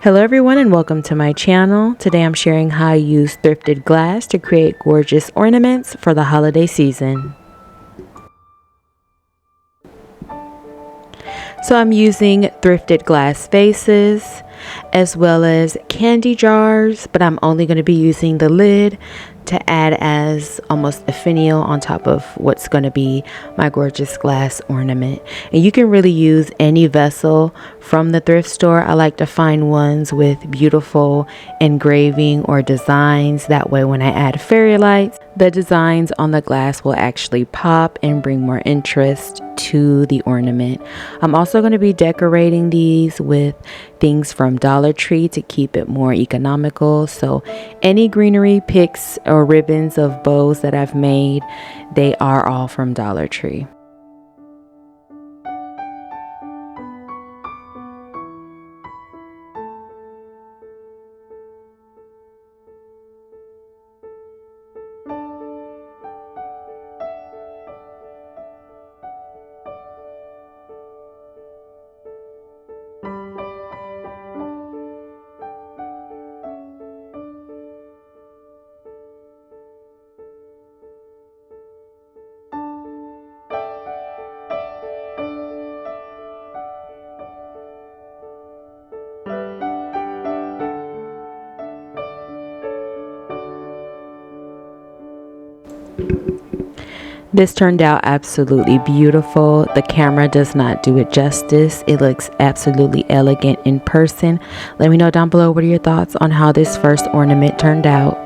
Hello everyone and welcome to my channel. Today I'm sharing how I use thrifted glass to create gorgeous ornaments for the holiday season. So I'm using thrifted glass vases as well as candy jars, but I'm only going to be using the lid to add as almost a finial on top of what's going to be my gorgeous glass ornament. And you can really use any vessel from the thrift store. I like to find ones with beautiful engraving or designs. That way when I add fairy lights, the designs on the glass will actually pop and bring more interest to the ornament. I'm also going to be decorating these with things from Dollar Tree to keep it more economical. So any greenery picks or ribbons of bows that I've made, they are all from Dollar Tree. This turned out absolutely beautiful. The camera does not do it justice. It looks absolutely elegant in person. Let me know down below what are your thoughts on how this first ornament turned out.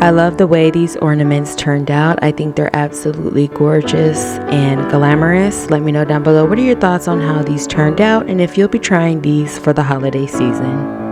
I love the way these ornaments turned out. I think they're absolutely gorgeous and glamorous. Let me know down below what are your thoughts on how these turned out and if you'll be trying these for the holiday season.